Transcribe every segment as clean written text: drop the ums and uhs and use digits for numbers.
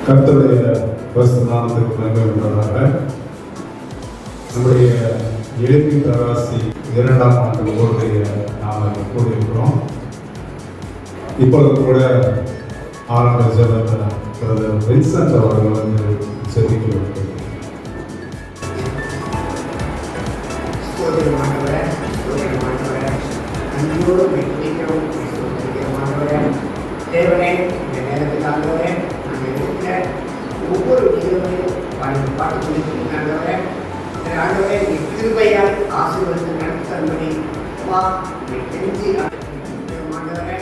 கர்த்தருடைய நாமத்துக்கு மகிமை உண்டாதாக. நம்முடைய எழுப்பி தராசி 2ஆம் ஆண்டு ஊருடைய நாம் கூடியிருக்கிறோம். இப்பொழுது கூட ஆரம்ப ஜெபத்தில் வின்சென்ட் அவர்கள் வந்து செபிக்கிறார்கள். தேவனே, இந்த நேரத்தில் ஆண்டவரே, நாங்கள் இருக்கிற ஒவ்வொரு நிகழ்வையும் பாட்டு சொல்லிட்டு ஆண்டவரே, ஆண்டவரே கிருபையால் ஆசீர்வாதத்தை நடத்தும்படி வா தெரிஞ்சு ஆண்டவரே.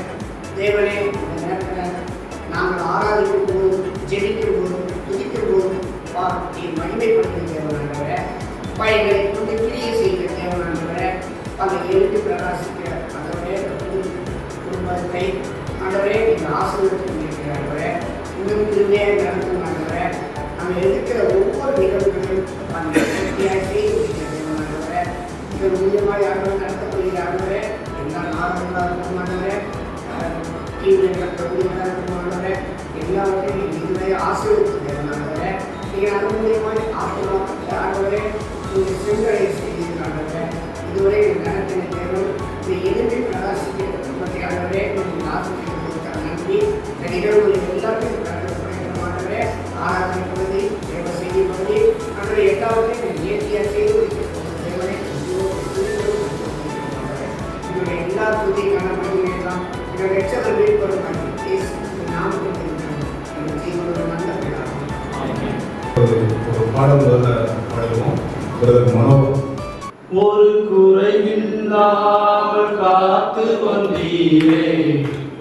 தேவனே, இந்த நேரத்தில் நாங்கள் ஆராதிக்கும் போது, ஜெபிக்கும் போது, துதிக்கும் போது வா நீ மகிமைப்படுத்த தேவனாண்டவரே. எங்களை கொண்டு கிரியை செய்கிற தேவனாண்டவரே, அதை எழுதி பிரகாசிக்கிற அதோடைய குடும்பத்தை ஆண்டவரே நீங்கள் ஆசீர்வதிக்கிறீர்களே. இன்னும் திருமையாக நடத்தும் ஆண்டவரே, நாங்கள் எடுக்கிற ஒவ்வொரு நிகழ்வுகளையும் பூர்த்தியாக செய்திருக்கிறேன். இது மூலியமாக ஆண்டவர் நடத்தப்படுகிற ஆண்டவரே, எல்லா நாடுகளாக இருக்கும் ஆண்டவரே, டிவியில் நடத்தக்கூடியதாக இருக்கும் ஆண்டவரே, எல்லாவற்றையும் நீங்கள் இதுவரை ஆசீர்வதிக்கிறேன் ஆண்டவரே. நீங்கள் அது மூலியமாக ஆசீர்வாதப்பட்ட ஆண்டவரே, நீங்கள் செங்கலை செய்தீர்கள் ஆண்டவரே. இதுவரை நடத்தின தேவன் இந்த எதிர்ப்பு பிரகாசிக்க ஆண்டவரே நீங்கள் ஆசீர்வதிக்க நன்றி. இந்த நிகழ்வுகளில் எல்லாத்தையும் நடத்தப்படுகிறமானவரே, ஆராதனை பகுதி, தேவ செய்தி பகுதி, ஆண்டவரை எல்லாவற்றையும் இயற்கையாக செய்து தேவனை இதனுடைய எல்லா துதிக்கான மகிமையெல்லாம் என்னுடைய ரட்சகர் வெளிப்படும் நாமத்தில் எங்கள் ஜீவனோட நல்ல ஒரு பாடல் பாடுவோம். மனோ ஒரு குறைவில்லாமல் காத்து வந்தீரே,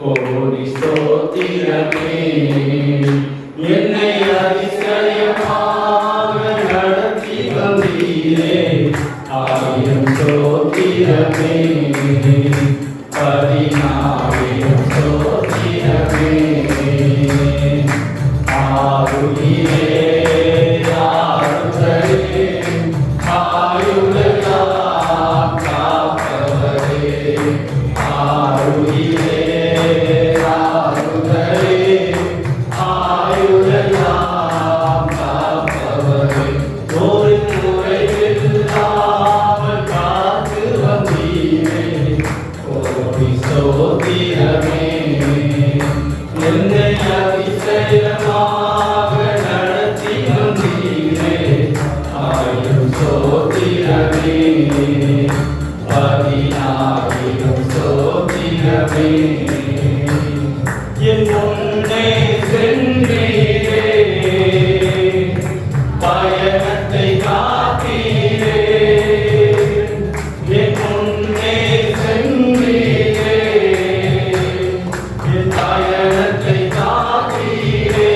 கோடி ஸ்தோத்திரமே. என்னை அதிசயமாக நடத்தி வந்தீரே, ஆயிரம் ஸ்தோத்திரமே. 14,000 ஸ்தோத்திரமே. ஆருயிரே ஆறுதலே ஆயுளெல்லாம் காப்பவரே, ஆருயிரே ஆறுதலே ஆயுளெல்லாம் காப்பவரே. ஒரு குறைவில்லாமல் காத்து வந்தீரே, கோடி ஸ்தோத்திரமே. என்னை அதிசயமாக நடத்தி வந்தீரே, ஆயிரம் ஸ்தோத்திரமே. 14,000 ஸ்தோத்திரமே. என் முன்னே சென்றீரே, பயணத்தை காத்தீரே. என் முன்னே சென்றீரே, என் பயணத்தை காத்தீரே.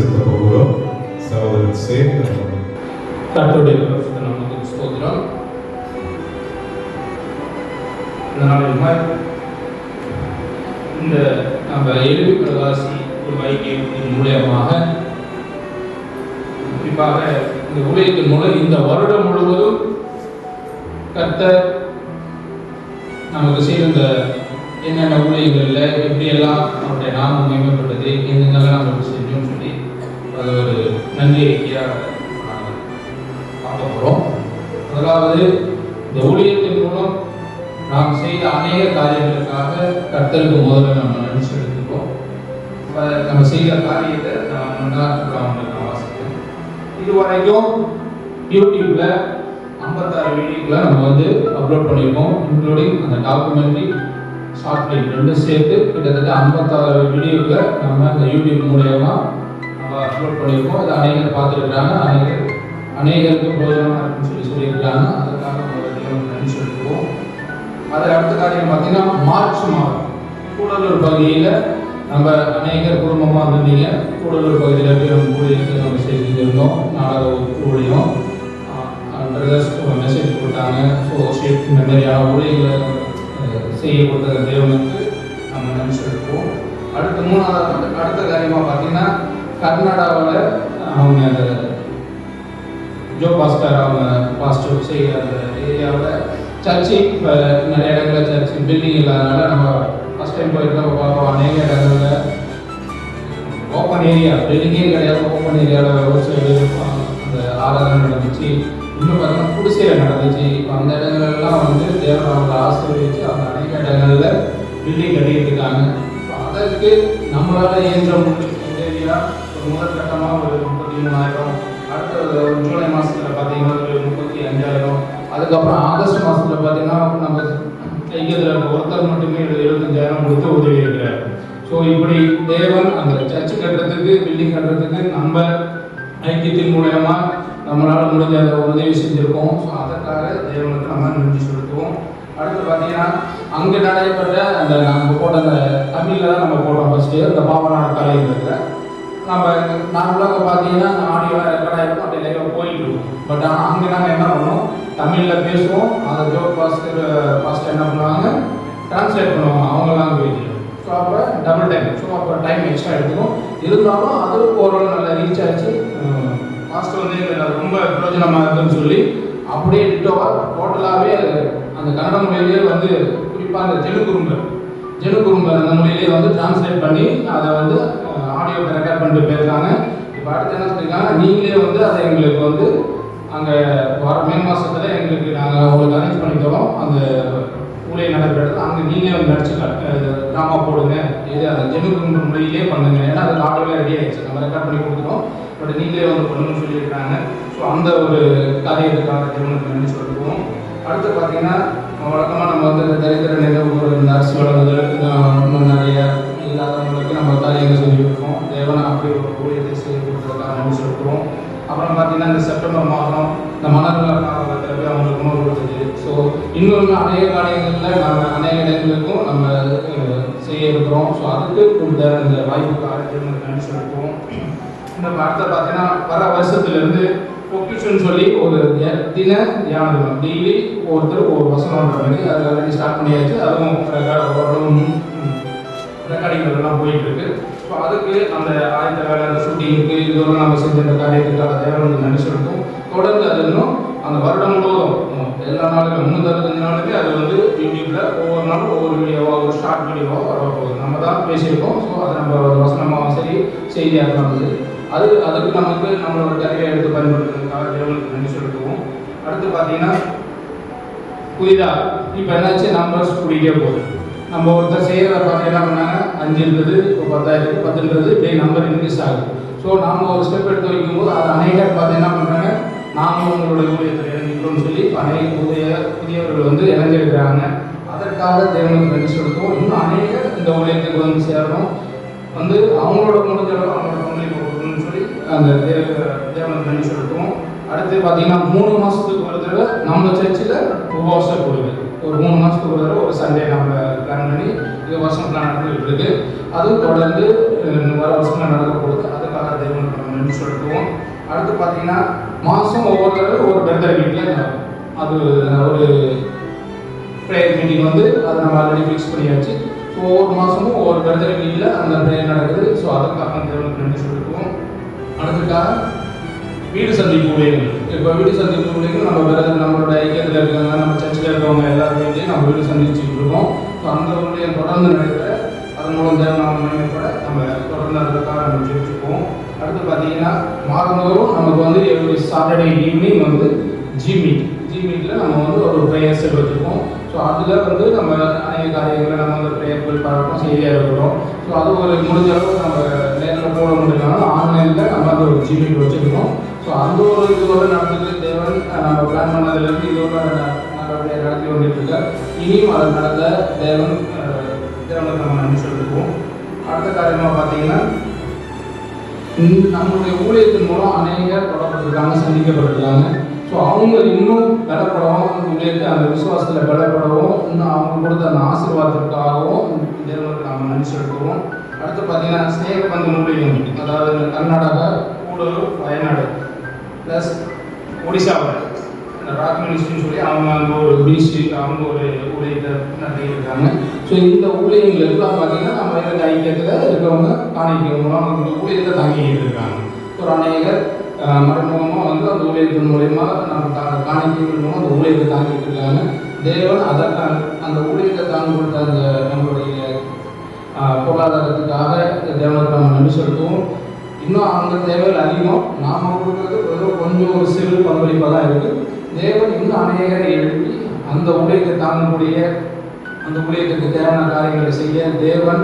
செலுத்த போகிறோம். சகோதரர் சேகர் அவர்கள். கர்த்தருடைய பரிசுத்த நாமத்துக்கு ஸ்தோத்திரம். இந்த நாளில் இந்த நம்ம எழுதி பிரகாசி ஒரு வைத்தியத்தின் மூலியமாக குறிப்பாக இந்த ஊழியத்தின் மூலம் இந்த வருடம் முழுவதும் கர்த்தர் நமக்கு செய்த என்னென்ன ஊழியங்களில் எப்படியெல்லாம் அவருடைய நாமம் மேம்பட்டது, எங்கெங்கெல்லாம் நம்ம செஞ்சோம்னு சொல்லி அது ஒரு நன்றி அறிக்கையாக பார்க்க போகிறோம். முதலாவது, இந்த ஊழியத்தின் மூலம் நாம் செய்த அநேக காரியங்களுக்காக கர்த்தருக்கு முதல்ல நம்ம நன்றி செலுத்துவோம். நம்ம செய்த காரியத்தை நான் வாசிக்கிறேன். இதுவரைக்கும் யூடியூப்ல 56 வீடியோக்களை நம்ம அப்லோட் பண்ணியிருக்கோம். இன்க்ளூடிங் அந்த டாக்குமெண்ட்ரி, ஷார்ட் ஃபிலிம் ரெண்டும் சேர்த்து கிட்டத்தட்ட 56 வீடியோக்களை நம்ம இந்த யூடியூப் மூலயமா நம்ம அப்லோட் பண்ணியிருக்கோம். அதை அநேகர் பார்த்துருக்குறாங்க, அநேகருக்கு பிரயோஜனமாக இருக்குன்னு சொல்லியிருக்கிறாங்க. அதுக்காக நன்றி சொல்லியிருக்கோம். அது அடுத்த காரியம் பார்த்தீங்கன்னா, மார்ச் மாதம் கூடலூர் பகுதியில் நம்ம அநேகர் குடும்பமாக இருந்தீங்க. கூடலூர் பகுதியில் இருக்கிற ஊழியத்தை நம்ம செஞ்சுருந்தோம். நாடக ஊழியம் பிரதர்ஸ் மெசேஜ் கொடுத்தாங்க. ஸோ இந்த மாதிரியான ஊழியர்களை செய்ய கொடுத்த தேவனுக்கு நம்ம நன்றி சொல்லியிருக்கோம். அடுத்த மூணாவது அடுத்த காரியமாக பார்த்தீங்கன்னா, கர்நாடகாவில் அவங்க அந்த ஜோ பாஸ்டர் அவங்க பாஸ்டர் செய்கிற அந்த ஏரியாவில் சர்ச்சு இப்போ நிறைய இடங்களில் சர்ச்சு பில்டிங் இல்லாதனால நம்ம ஃபஸ்ட் டைம் போயிட்டு நம்ம பார்ப்போம். அநேக இடங்களில் ஓப்பன் ஏரியா, பில்டிங்கே கிடையாது, ஓப்பன் ஏரியாவில் ஒரு சைடு அந்த ஆராதனை நடந்துச்சு. இன்னும் பார்த்தீங்கன்னா குடிசையில் நடந்துச்சு. இப்போ அந்த இடங்கள்லாம் தேவன் அவங்களை ஆசீர்வதிச்சு அவங்க அநேக இடங்களில் பில்டிங் கட்டிட்டு இருக்காங்க. இப்போ அதற்கு நம்மளால் இயன்ற ஏரியா ஒரு முதல் கட்டமாக ஒரு 33,000, அடுத்த ஜூலை மாதத்தில் பார்த்தீங்கன்னா ஒரு 35,000, அதுக்கப்புறம் ஆகஸ்ட் மாதத்தில் பார்த்தீங்கன்னா நம்ம கைக்கிறதுல ஒருத்தர் மட்டுமே 75,000 கொடுத்து உதவி இருக்கிறார். ஸோ இப்படி தேவன் அந்த சர்ச்சு கட்டுறதுக்கு, பில்டிங் கட்டுறதுக்கு நம்ம ஐக்கியத்தின் மூலயமா நம்மளால் முடிஞ்ச அந்த உதவி செஞ்சுருக்கோம். ஸோ அதற்காக தேவனுக்கு நம்ம நன்றி செலுத்துவோம். அடுத்து பார்த்தீங்கன்னா, அங்கே நடைபெற்ற அந்த நம்ம போட்ட அந்த தமிழில் தான் நம்ம போட்டோம் ஃபஸ்ட்டு அந்த பாவனான கலைஞர்கள். நம்ம நார்மலாக பார்த்தீங்கன்னா அந்த ஆடியோ ரெக்கார்டாக இருக்கும், அப்படி லைவாக போயிட்டு இருக்கும். பட் ஆனால் அங்கே நாங்கள் என்ன பண்ணோம், தமிழில் பேசுவோம். அதை ஜோக் பாஸ்டர் என்ன பண்ணுவாங்க, டிரான்ஸ்லேட் பண்ணுவாங்க அவங்க லாங்குவேஜில். ஸோ அப்போ டபுள் டைம், ஸோ அப்போ டைம் எக்ஸ்ட்ரா எடுத்துக்கும். இருந்தாலும் அது ஓரளவு நல்லா ரீச் ஆச்சு. பாஸ்டர் ரொம்ப பிரயோஜனமாக இருக்குன்னு சொல்லி அப்படியே டிட்டோவாக டோட்டலாகவே அந்த கன்னட மொழியிலேயே குறிப்பாக அந்த ஜெனுகுரும்பர் அந்த மொழியிலேயே டிரான்ஸ்லேட் பண்ணி அதை ஆடியோ ரெக்கார்ட் பண்ணிட்டு போயிருக்காங்க. இப்போ அடுத்து என்ன சொல்லியிருக்காங்க, நீங்களே அதை எங்களுக்கு அங்கே வர மே மாதத்தில் எங்களுக்கு நாங்கள் உங்களுக்கு அரேஞ்ச் பண்ணி தரோம். அந்த ஊழியை நடைபெறது அங்கே நீங்களே நடிச்சு ட்ராமா போடுங்க, இது அந்த ஜெனுகுரும்பர் மொழியிலே பண்ணுங்க. ஏன்னா அது ஆடியோவே ரெடி ஆகிடுச்சு, நம்ம ரெக்கார்ட் பண்ணி கொடுத்துட்டோம். பட் நீங்களே பண்ணணும்னு சொல்லியிருக்காங்க. ஸோ அந்த ஒரு காரியத்துக்காக தேவனுக்கு நன்றி சொல்லிக்குவோம். அடுத்து பார்த்தீங்கன்னா, வழக்கமாக நம்ம தரித்திர நிகழ்வு இந்த அரிசி வளர்ந்தது இன்னும் நிறைய இல்லாதவங்களுக்கு நம்ம காரியங்கள் செஞ்சுருக்கோம். தேவனை அப்படி ஒரு ஊழியத்தை செய்து கொடுத்ததுக்காக நன்றி சொல்லிக்குவோம். அப்புறம் பார்த்தீங்கன்னா, இந்த செப்டம்பர் மாதம் இந்த மணல் அவங்களுக்கு உணவு கொடுத்தது. ஸோ இன்னொன்று அநேக காரியங்களில் நம்ம அநேக இடங்களுக்கும் நம்ம செய்ய இருக்கிறோம். ஸோ அதுக்கு கொடுத்த இந்த வாய்ப்புக்காக தேவனுக்கு நன்றி சொல்லிக்குவோம். இந்த அடுத்த பார்த்தீங்கன்னா, வர வருஷத்துலேருந்து பொக்கிஷன் சொல்லி ஒரு தின தியானம் டெய்லி ஒருத்தர் ஒரு வசனம்ன்ற மாதிரி அது ஆல்ரெடி ஸ்டார்ட் பண்ணியாச்சு. அதுவும் ரெக்கார்டிங்லாம் போயிட்டுருக்கு. ஸோ அதுக்கு அந்த ஆயத்த வேலை, அந்த ஷூட்டிங்க்கு இதெல்லாம் நம்ம செஞ்ச அந்த காரியத்துக்காக தேவனுக்கு நன்றி சொல்லிட்டோம். தொடர்ந்து அது இன்னும் அந்த வருடம் முழுவதும் எல்லா நாளுக்கும் 365 நாளுக்கு அது யூடியூப்பில் ஒவ்வொரு நாளும் ஒவ்வொரு வீடியோவாக, ஒரு ஷார்ட் வீடியோவாக வரப்போகுது. நம்ம தான் பேசியிருக்கோம். ஸோ அதை நம்ம வசனமாகவும் சரி செய்தியாக இருந்தது. அதுக்கு நமக்கு நம்மளோட கருவியை எடுத்து பயன்படுத்துறதுக்காக தேவனுக்கு நன்றி சொல்லிக்குவோம். அடுத்து பார்த்தீங்கன்னா, புதிதாக இப்போ என்னாச்சு, நம்பர்ஸ் கூடிட்டே போகுது. நம்ம ஒருத்தர் செய்கிறத பார்த்து என்ன பண்ணாங்க, 5 இருந்தது, இப்போ 10,000, 10ன்றது இப்படியே நம்பர் இன்க்ரீஸ் ஆகுது. ஸோ நாம் ஒரு ஸ்டெப் எடுத்து வைக்கும்போது அது அநேகர் பார்த்து என்ன பண்ணுறாங்க, நாங்களும் உங்களோட ஊழியத்தில் இறங்கிக்கிறோம்னு சொல்லி அநேக புதியவர்கள் இறங்கியிருக்கிறாங்க. அதற்காக தேவனுக்கு நன்றி சொல்லிக்குவோம். இன்னும் அநேகர் இந்த ஊழியத்துக்கு சேரணும், அவங்களோட முடிஞ்ச அவங்களோட பங்களிப்பு கொடுக்கணும்னு சொல்லி அந்த தேவனுக்கு நன்றி சொல்லிக்குவோம். அடுத்து பார்த்தீங்கன்னா, 3 மாதத்துக்கு ஒரு தடவை நம்ம சர்ச்சில் உபவாசம் கொடுக்குது. ஒரு 3 மாதத்துக்கு ஒரு தடவை ஒரு சண்டே நம்ம பிளான் பண்ணி இது வருஷம் பிளான் நடந்துகிட்டு இருக்கு. அதுவும் தொடர்ந்து வர வருஷம் நடக்க போகுது. அதுக்காக தேவனுக்கு பார்த்தீங்கன்னா மாதம் ஒவ்வொரு தடவை ஒரு பிரதர் வீட்டில் நடக்கும். அது ஒரு ப்ரேயர் மீட்டிங் வந்து அதை நம்ம ஆல்ரெடி ஃபிக்ஸ் பண்ணியாச்சு. ஸோ ஒவ்வொரு மாதமும் ஒவ்வொரு பிரதர் வீட்டில் அந்த ப்ரேயர் நடக்குது. ஸோ அதுக்காக தேவனுக்கு நன்றி சொல்லிக்குவோம். அடுத்ததுக்காக வீடு சந்திப்பு ஊழியர்கள். இப்போ வீடு சந்திப்பு ஊழியர்கள் நம்ம பிரதர் நம்மளோட ஐக்கியத்தில் இருக்காங்க, நம்ம சர்ச்சில் இருக்கவங்க எல்லாருமே நம்ம வீடு சந்திச்சுட்டு இருக்கோம். ஸோ அந்த ஊழியம் தொடர்ந்து நடைபெற அதன் மூலம் தேவநாம மகிமைப்பட நம்ம தொடர்ந்து அதுக்காக நம்ம ஜெபிச்சுக்குவோம். அடுத்து பார்த்தீங்கன்னா மாதந்தோறும் நமக்கு வந்து எவ்ரி சாட்டர்டே ஈவினிங் வந்து ஜிமீட்டில் நம்ம வந்து ஒரு ப்ரேயர்ஸ் வச்சுருக்கோம். ஸோ அதில் வந்து நம்ம அநேக காரியங்களை நம்ம வந்து ப்ரேயர் போய் பார்க்கணும், செய்தியாக இருக்கிறோம். ஸோ அது ஒரு முடிஞ்ச அளவுக்கு நம்ம நேரில் போட முடியலனாலும் ஆன்லைனில் நம்ம அந்த ஒரு ஜிமீட் வச்சுருக்கோம். ஸோ அந்த ஒரு இதோட நடந்தது தேவன் நம்ம பிளான் பண்ணதுலேருந்து இதோட நல்லபடியாக நடத்தி வந்துட்டு இருக்கார். இனியும் அதை நடந்த தேவனுக்கு நம்ம நன்றி சொல்லிக்குவோம். அடுத்த காரியமாக பார்த்தீங்கன்னா நம்மளுடைய ஊழியத்தின் மூலம் அநேகர் தொடப்பட்டிருக்காங்க, சந்திக்கப்பட்டிருக்காங்க. ஸோ அவங்க இன்னும் பலப்படவும் ஊழியத்தை அந்த விசுவாசத்தில் பலப்படவும் இன்னும் அவங்க கொடுத்த அந்த ஆசீர்வாதத்திற்காகவும் தேவனுக்கு நம்ம நன்றி செலுத்துவோம். அடுத்து பார்த்தீங்கன்னா ஸ்நேகபந்து ஊழியம், அதாவது கர்நாடகா, கூடலூர், வயநாடு ப்ளஸ் ஒடிசாவில் இந்த ராக் மினிஸ்ட்ரின்னு சொல்லி அவங்க அங்கே ஒரு மினிஸ்ட்ரி அவங்க ஒரு ஊழியத்தை நடத்திட்டு இருக்காங்க. ஸோ இந்த ஊழியங்களுக்குலாம் பார்த்தீங்கன்னா நம்ம இருக்க ஐக்கியத்தில் இருக்கிறவங்க காணிக்கணும் அவங்க ஊழியத்தை தாங்கிக்கிட்டு இருக்காங்க. ஒரு அநேகர் மறைமுகமாக வந்து அந்த ஊழியத்தின் மூலயமா நம்ம காணிக்கைகள் மூலம் அந்த ஊழியத்தை தாங்கிட்டு இருக்காங்க. தேவன் அதற்கு அந்த ஊழியத்தை தாங்கி கொடுத்த அந்த நம்மளுடைய பொருளாதாரத்துக்காக தேவனுக்கு நம்ம நன்றி செலுத்துவோம். இன்னும் அந்த தேவைகள் அதிகம், நாம் கொடுக்குறது கொஞ்சம் ஒரு சிறு பங்களிப்பாக தான் இருக்குது. தேவன் இன்னும் அநேகரை எழுப்பி அந்த ஊழியத்தை தாங்கக்கூடிய அந்த ஊழியத்துக்கு தேவையான காரியங்களை செய்ய தேவன்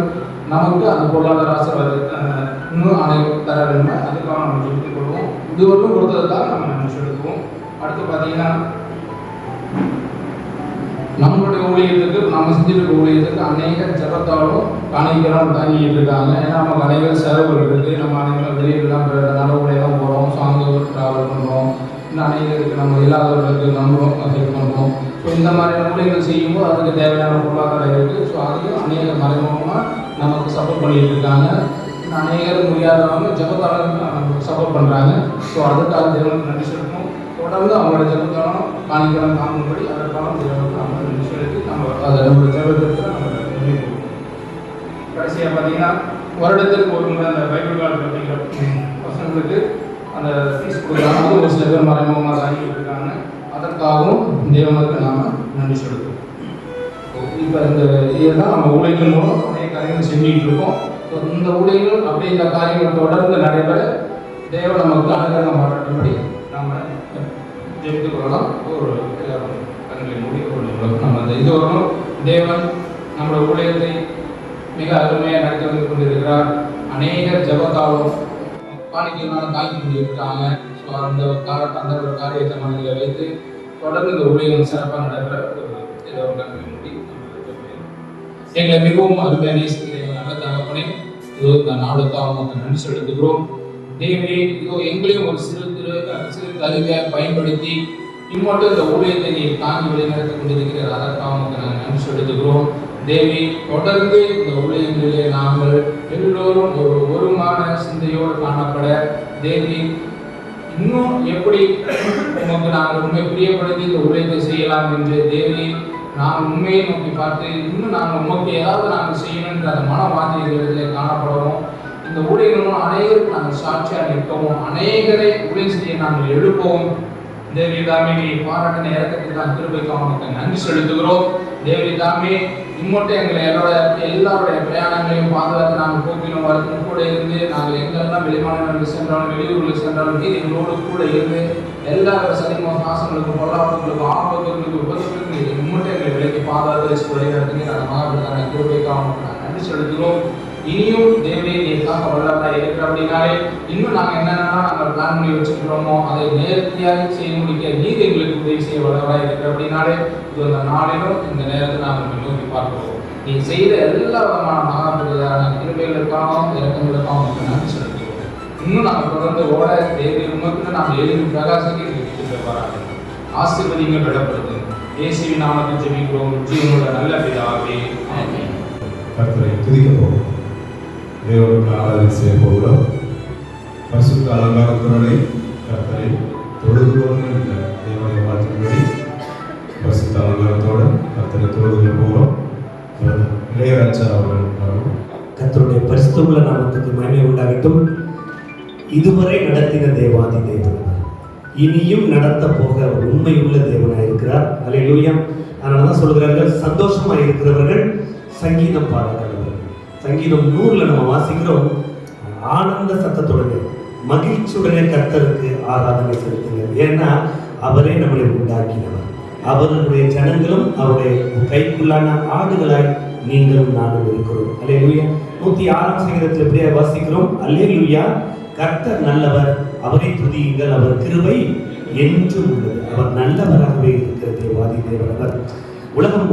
நமக்கு அந்த பொருளாதார ஆசீர்வாதத்தை இன்னும் அனைவரும் தர வேண்டும். அதுக்காக நம்ம ஜெபித்துக் கொள்வோம். இதுவரைக்கும் கொடுத்ததுக்காக நம்ம நன்றி செலுத்துவோம். அடுத்து பார்த்தீங்கன்னா நம்மளுடைய ஊழியத்துக்கு நம்ம செஞ்சுட்டு ஊழியத்துக்கு அநேக ஜபத்தாலும் காணிக்கலாம் தாங்கிட்டு இருக்காங்க. ஏன்னா நமக்கு அநேக செலவுகள் இருக்குது. நம்ம அநேக வெளியிடலாம் நல்ல ஊழியெல்லாம் போகிறோம், ஸோ அங்கே ஒரு ட்ராவல் பண்ணுறோம். இன்னும் அநேகருக்கு நம்ம இல்லாதவர்களுக்கு நம்மளும் ஹெல்ப் பண்ணுறோம். ஸோ இந்த மாதிரியான ஊழியர்கள் செய்யும்போது அதுக்கு தேவையான பொருளாதாரம் இருக்குது. ஸோ அதையும் அநேக மறைமுகமாக நமக்கு சப்போர்ட் பண்ணிட்டு இருக்காங்க. அநேகர் முடியாதவங்க ஜபத்தாலும் நமக்கு சப்போர்ட் பண்ணுறாங்க. ஸோ அதுக்காக தேவனுக்கு நன்றி செலுத்தணும். தொடர்ந்து அவங்களோட ஜபத்தாலும் காணிக்கலாம் தாங்கும்படி அதற்காக தேவனுக்கு நம்ம நன்றி செலுத்தி நம்ம அதை நம்மளோட ஜபத்திற்கு நம்ம முன்னேறுவோம். கடைசியாக பார்த்தீங்கன்னா வருடத்திற்கு ஒரு முறை அந்த பைபிள் கால் அப்படிங்கிற பசங்களுக்கு அந்த ஃபீஸ் கொடுக்குறாங்க. ஒரு சில பேர் மறைமுகமாக தாங்கிட்டு இருக்காங்க. அதற்காகவும் தேவனுக்கு நாம் நன்றி செலுத்துவோம். இப்போ இந்த இதுதான் நம்ம ஊழியர்கள் மூலம் அநேக காரியங்கள் செஞ்சுட்டு இருக்கோம். ஸோ இந்த ஊழியர்கள் அப்படி இந்த காரியங்கள் தொடர்ந்து நடைபெற தேவன் நமக்கு அனுகிரகம் பாராட்டும்படி நம்ம ஜெபித்துக் கொள்ளலாம். ஒரு கண்களை மூடி நம்ம அந்த இது வரணும். தேவன் நம்மளோட ஊழியத்தை மிக அருமையாக நடத்தி வந்து கொண்டிருக்கிறார். அநேகர் ஜபத்தாலும் காணிக்கையினாலும் தாங்கி கொண்டிருக்கிறாங்க. ஸோ அந்த ஒரு காரியத்தை மனதில் வைத்து தொடர்ந்து இந்த ஊழியர்கள் சிறப்பாக நடைபெற ஒரு கண்களை மூடி எங்களை மிகவும் அருமையாக நேசிக்கிற நல்ல தகப்பனே, இதோ இந்த நாளுக்காக உங்களுக்கு நன்றி செலுத்துகிறோம். தேவனே, இதோ எங்களையும் ஒரு சிறு கருவியாக பயன்படுத்தி இம்மட்டும் இந்த ஊழியத்தை நீர் தாங்கி வழிநடத்தி கொண்டிருக்கிறார். அதற்காக உங்களுக்கு நாங்கள் நன்றி செலுத்துகிறோம். தேவி, தொடர்ந்து இந்த ஊழியங்களிலே நாங்கள் எல்லோரும் ஒரு ஒருமான சிந்தையோடு காணப்பட தேவி இன்னும் எப்படி உமக்கு நாங்கள் உண்மை பிரியப்படுத்தி இந்த ஊழியத்தை செய்யலாம் என்று தேவி நாங்கள் உண்மையை நோக்கி பார்த்து இன்னும் நாங்கள் உமக்கு ஏதாவது நாங்கள் செய்யணுன்ற அந்த மனவாஞ்சியங்களிலே காணப்படவும் இந்த ஊழியர்களும் அநேகருக்கு நாங்கள் சாட்சியாக நிற்கவும் அநேகரை ஊழியம் செய்ய நாங்கள் எழுப்பவும் தேவி தாமே நீ பாராட்டின இறக்கத்துக்கு தான் கிருபைக்கு அவனுக்கு நன்றி செலுத்துகிறோம். தேவி தாமே இம்மட்டும் எங்களை எல்லாருடைய பிரயாணங்களையும் பாதுகாத்து நாங்கள் போக்கிலும் வரத்தும் கூட இருந்து நாங்கள் எங்கெல்லாம் வெளிமாநிலங்களுக்கு சென்றாலும் வெளியூர்களுக்கு சென்றாலும் நீர் எங்களோடு கூட இருந்து எல்லா சனிமோ நாசங்களுக்கும் பொருளாதாரங்களுக்கும் ஆபத்துகளுக்கு விபத்துகளுக்கு இம்மட்டும் எங்களை விலைக்கு பாதுகாத்து வழிநடத்தி நாங்கள் மகாபிரதான கிருபைக்கு அவனுக்கு நாங்கள் நன்றி செலுத்துகிறோம். இனியும் தேவனையை நீக்காக வல்லவராக இருக்கிற அப்படின்னாலே இன்னும் நாங்கள் என்னென்னா நாங்கள் பிளான் பண்ணி வச்சுக்கிறோமோ அதை நேர்த்தியாக செய்ய முடிக்க நீர் எங்களுக்கு உதவி செய்ய வல்லவராக இருக்கிற அப்படின்னாலே இது அந்த நாளிலும் இந்த நேரத்தில் நாங்கள் நோக்கி பார்க்கிறோம். நீ செய்த எல்லா விதமான மகாபிரதான கிருபைகளுக்காகவும் இறக்கங்களுக்காகவும் உங்களுக்கு நன்றி செலுத்துகிறோம். இன்னும் நாங்கள் தொடர்ந்து ஓட தேவையை உமக்கு நாங்கள் எழுதி பிரகாசிக்க வராங்க. ஆசீர்வதிங்க பலப்படுத்து இயேசுவின் நாமத்தில் ஜெபிக்கிறோம் ஜீவனோட நல்ல பிதாவே, ஆமென். கர்த்தரை துதிக்க போகிறோம். தேவனுக்கு ஆராதனை செய்ய போகிறோம். பரிசுத்த அலங்காரத்துடனே கர்த்தரை தொழுது கொள்ளும் என்ற தேவனுடைய வார்த்தையின்படி பரிசுத்த அனுகிரகத்தோடு கர்த்தரை தொழுது கொள்ள போகிறோம். இளையராஜா அவர்கள் கர்த்தருடைய பரிசுத்தமுள்ள நாமத்துக்கு மகிமை உண்டாகட்டும். இதுவரை நடத்தின தேவாதி தேவன் இனியும் நடத்த போக உண்மையுள்ள தேவனாக இருக்கிறார். அல்லேலூயா. அதனால தான் சொல்கிறார்கள், சந்தோஷமாக இருக்கிறவர்கள் சங்கீதம் பாடுகிறார்கள். சங்கீதம் 100 நம்ம வாசிக்கிறோம், ஆனந்த சத்தத்துடனே மகிழ்ச்சியுடனே கர்த்தருக்கு ஆராதனை செலுத்துங்கள். ஏன்னா அவரே நம்மளை உண்டாக்கினவர், அவர்களுடைய ஜனங்களும் அவருடைய கைக்குள்ளான ஆடுகளாய் நீங்களும் நானும் இருக்கிறோம். அல்லேலூயா. 106 சங்கீதத்தில் எப்படியா வாசிக்கிறோம், அல்லேலூயா கர்த்தர் நல்லவர், அவரை துதியுங்கள், அவர் கிருபை என்றும் உள்ளது. அவர் நல்லவராகவே இருக்கிற தேவாதி தேவனவர்.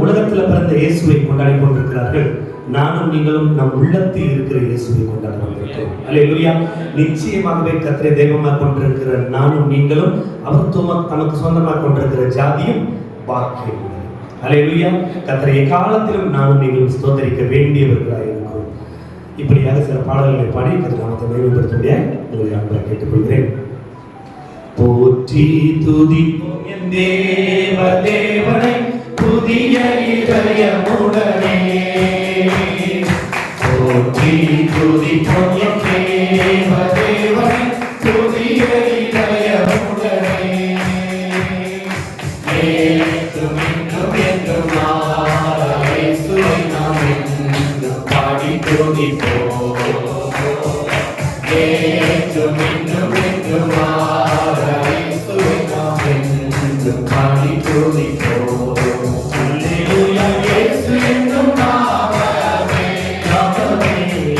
உலகத்தில் பிறந்த இயேசுவை கொண்டாடி கொண்டிருக்கிறார்கள். நானும் நீங்களும் நம் உள்ளத்தில் இருக்கிற இயேசுவை கொண்டாடி கொண்டிருக்கிறோம். அல்லேலூயா. நிச்சயமாகவே கர்த்தரை தெய்வமாக கொண்டிருக்கிற நானும் நீங்களும் அவர் தமக்கு சொந்தமாக கொண்டிருக்கிற ஜாதியும் பாக்கியம் உள்ளது. அல்லேலூயா. கர்த்தரை எக்காலத்திலும் நானும் நீங்களும் ஸ்தோத்தரிக்க வேண்டியவர்களாக இருக்கிறோம். இப்படியாக சில பாடல்களை பாடி நாமத்தை மேம்படுத்த உங்களை அன்பை கேட்டுக்கொள்கிறேன். போற்றி துதிப்போம் என் தேவ தேவனை புதிய இதயமுடனே, போற்றி துதிப்போம் என் தேவ தேவனை புதிய இதயமுடனே, ஏற்றும் இன்னும் என்றும் இயேசுவை நாம் என்றும் பாடி துதிப்போம், ஏற்றும் இன்னும் என்றும் இயேசுவை நாம் என்றும் பாடி துதிப்போம். அல்லேலூயா. இயேசு என்னும் நாமமே, நாமமே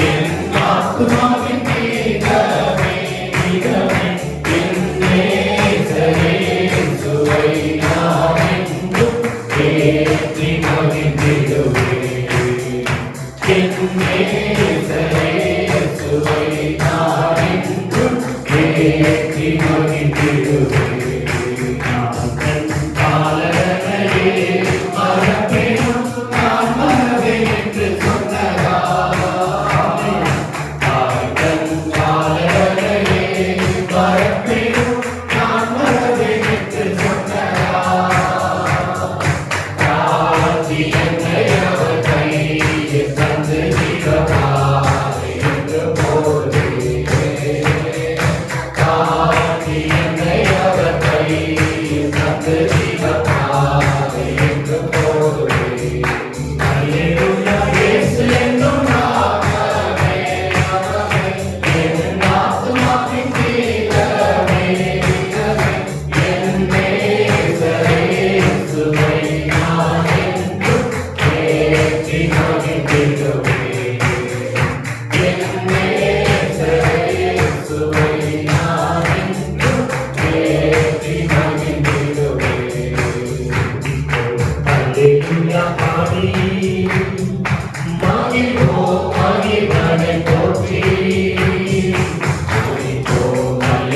என் ஆத்துமாவின் கீதமே, கீதமே என் நேசரே இயேசுவை நான் என்றும் ஏற்றி மகிழ்ந்திடுவேன், என் நேசரே இயேசுவை நான் என்றும் ஏற்றி மகிழ்ந்திடுவேன்.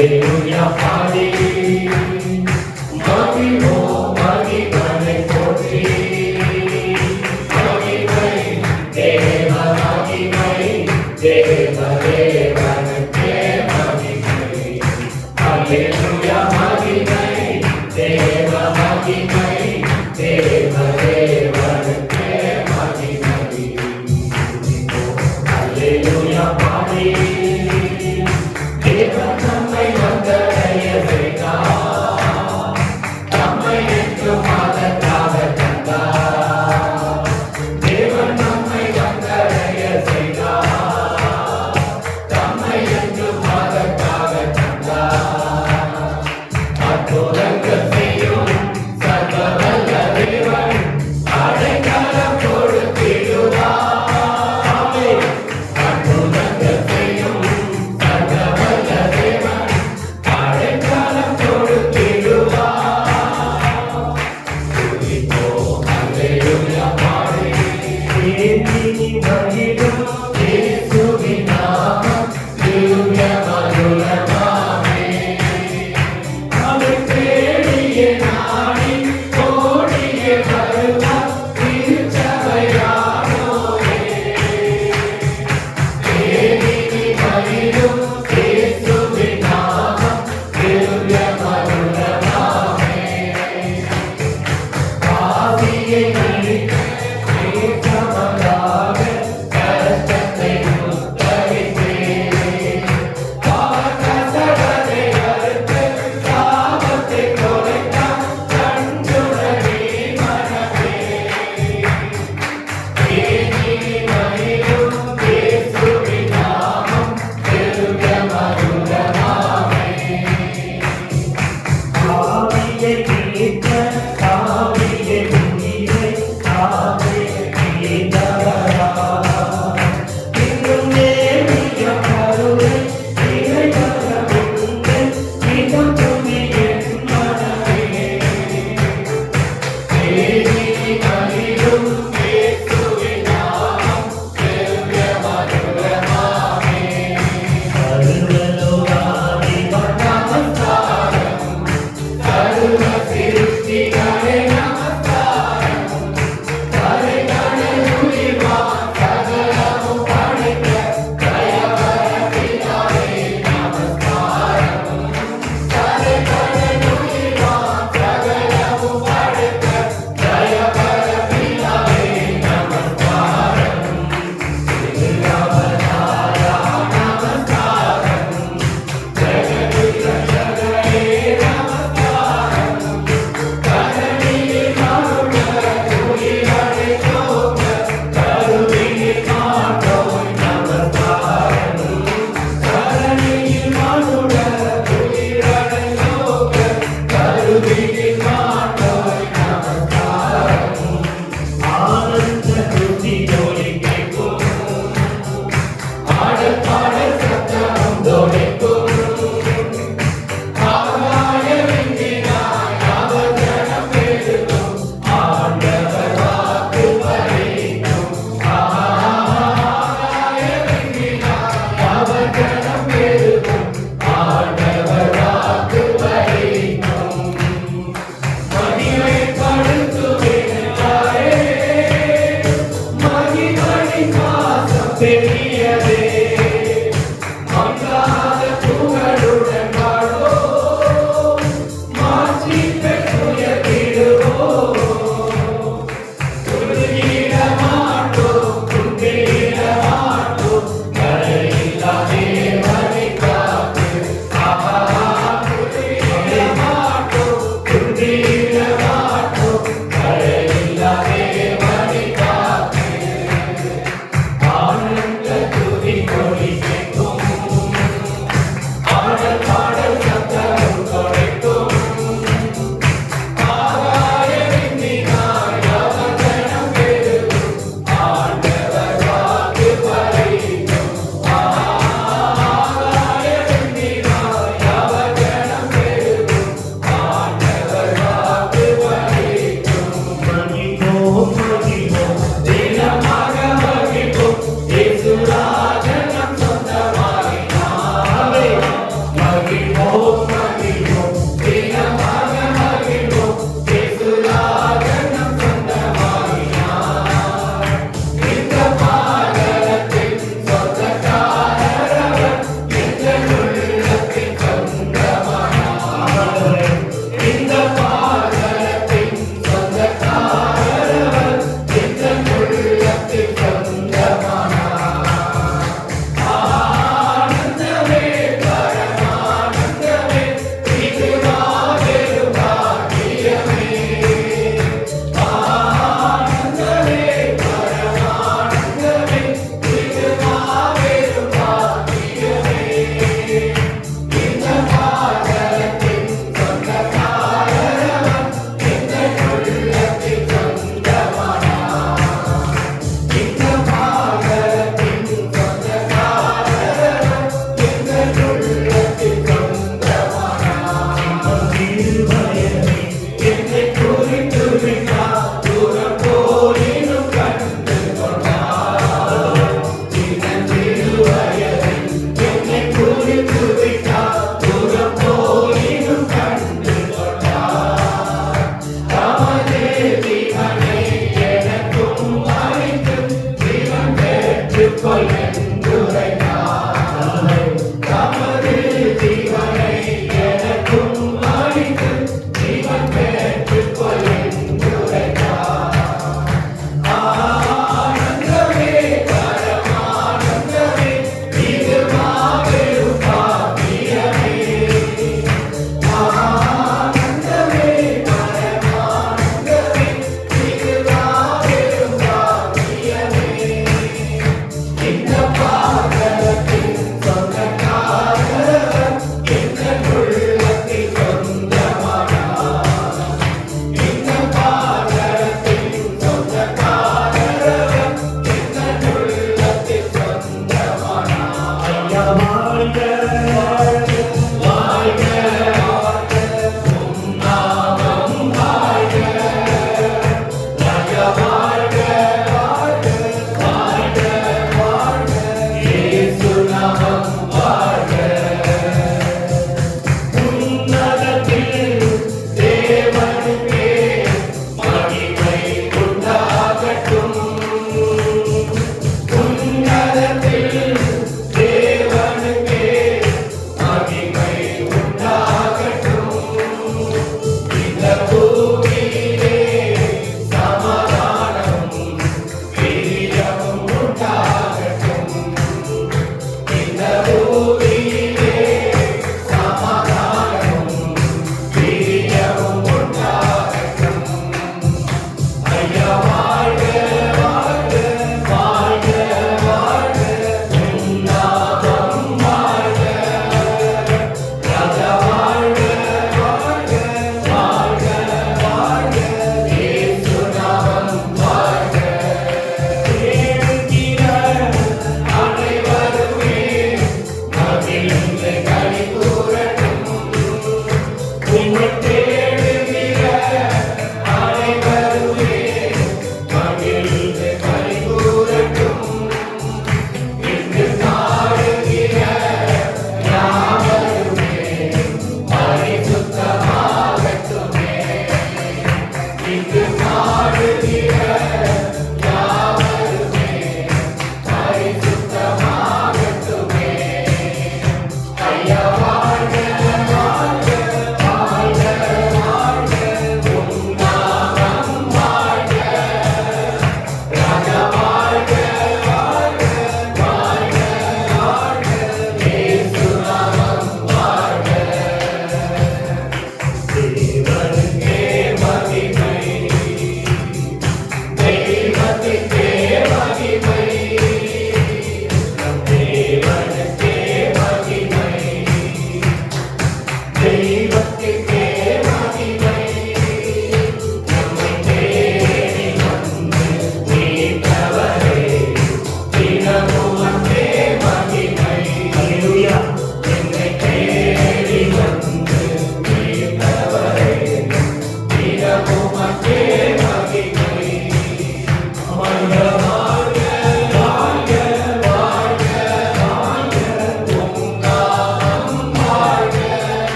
Hallelujah,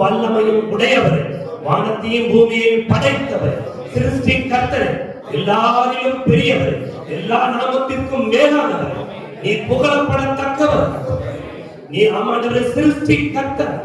வல்லமையும் உடையவர், வானத்தையும் பூமியையும் படைத்தவர், சிருஷ்டி கர்த்தர், எல்லாரிலும் பெரியவர், எல்லா நாமத்திற்கும் மேலானவர், நீ புகழப்படத்தக்கவர், நீ ஆமாண்டவரை சிருஷ்டி கர்த்தர்,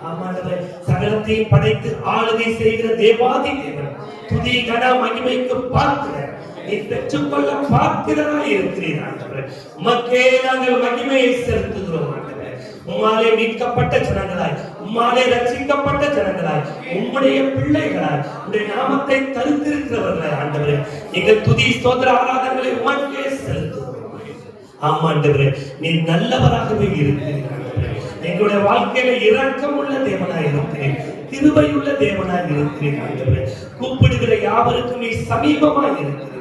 ஆமாண்டவரை சகலத்தையும் படைத்து ஆளுகை செய்கிற தேவாதி தேவன், துதி கன மகிமைக்கு பார்க்கிறேன், நீ பெற்றுக்கொள்ள பார்க்கிறதாய் இருக்கிறீர் ஆண்டவரே. உமக்கே நாங்கள் மகிமையை செலுத்துகிறோம் ஆண்டவரே. உம்மாலே மீட்கப்பட்ட ஜனங்களாய், உம்மாலே ரட்சிக்கப்பட்ட ஜனங்களாய், உம்முடைய பிள்ளைகளாய், உம்முடைய நாமத்தை தரித்திருக்கிறவர்களாய் ஆண்டவரே, எங்கள் துதி ஸ்தோத்திர ஆராதனைகளை உமக்கே செலுத்துகிறோம். ஆமாண்டவரே, நீ நல்லவராகவே இருக்கிறீர் ஆண்டவரே. எங்களுடைய வாழ்க்கையில இரக்கம் உள்ள தேவனாய் இருக்கிறேன், கிருபையுள்ள தேவனாய் இருக்கிறேன் ஆண்டவரே. கூப்பிடுகிற யாவருக்கும் நீ சமீபமாய் இருக்கிறீர்.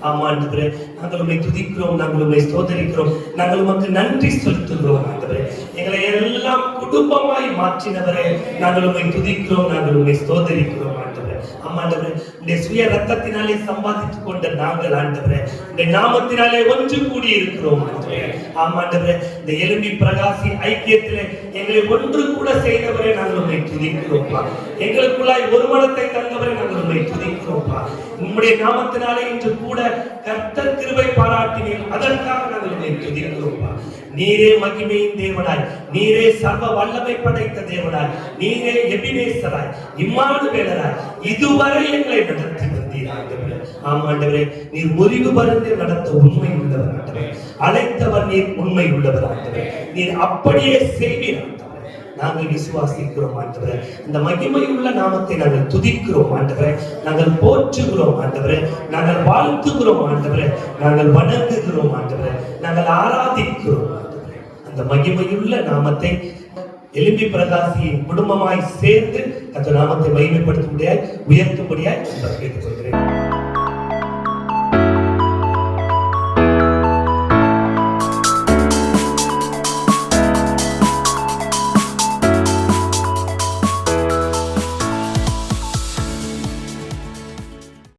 ஆமாண்டவரே, நாங்கள் உம்மை துதிக்கிறோம், நாங்கள் உம்மை ஸ்தோத்திரிக்கிறோம், நாங்கள் உமக்கு நன்றி செலுத்துகிறோம் ஆண்டவரே. எங்களை எல்லாம் குடும்பமாய் மாற்றினவரே, நாங்கள் உம்மை துதிக்கிறோம், நாங்கள் உம்மை ஸ்தோத்திரிக்கிறோம் ஆண்டவரே. ஆமாண்டவரே, உம்முடைய சுய ரத்தத்தினாலே சம்பாதித்துக் கொண்ட நாங்கள் ஆண்டவரே, உம்முடைய நாமத்தினாலே ஒன்று கூடி இருக்கிறோம் ஆண்டவரே. ஆமாண்டவரே, இந்த எலும்பி பிரகாசி ஐக்கியத்திலே எங்களை ஒன்று கூட செய்தவரை நாங்கள் உம்மை துதிக்கிறோம்ப்பா. எங்களுக்குள்ளாய் ஒரு மனத்தை தந்தவரை நாங்கள் உம்மை துதிக்கிறோம்ப்பா. உம்முடைய நாமத்தினாலே இன்று கூட கர்த்தர் கிருபை பாராட்டினீர், அதற்காக நாங்கள் உம்மை துதிக்கிறோம்ப்பா. நீரே மகிமையின் தேவனாய், நீரே சர்வ வல்லமை படைத்த தேவனாய், நீரே எபினேசராய், இம்மானுவேலராய் இதுவரை எங்களை நடத்தி வந்தீர் ஆண்டவரே. ஆமாண்டவரே, நீர் முறிவு பருந்து நடத்த உண்மை உள்ளவர் ஆண்டவரே. அழைத்தவர் நீர் உண்மை உள்ளவர் ஆண்டவரே. நீர் அப்படியே செய்வீர் ஆண்டவரே. நாங்கள் விசுவாசிக்கிறோம் ஆண்டவரே. இந்த மகிமையுள்ள நாமத்தை நாங்கள் துதிக்கிறோம் ஆண்டவரே, நாங்கள் போற்றுகிறோம் ஆண்டவரே, நாங்கள் வாழ்த்துகிறோம் ஆண்டவரே, நாங்கள் வணங்குகிறோம் ஆண்டவரே, நாங்கள் ஆராதிக்கிறோம் ஆண்டவரே. அந்த மகிமையுள்ள நாமத்தை எலும்பி பிரகாசியின் குடும்பமாய் சேர்ந்து அந்த நாமத்தை மகிமைப்படுத்தும்படியாய் உயர்த்தும்படியாய் கேட்டுக்கொள்கிறேன்.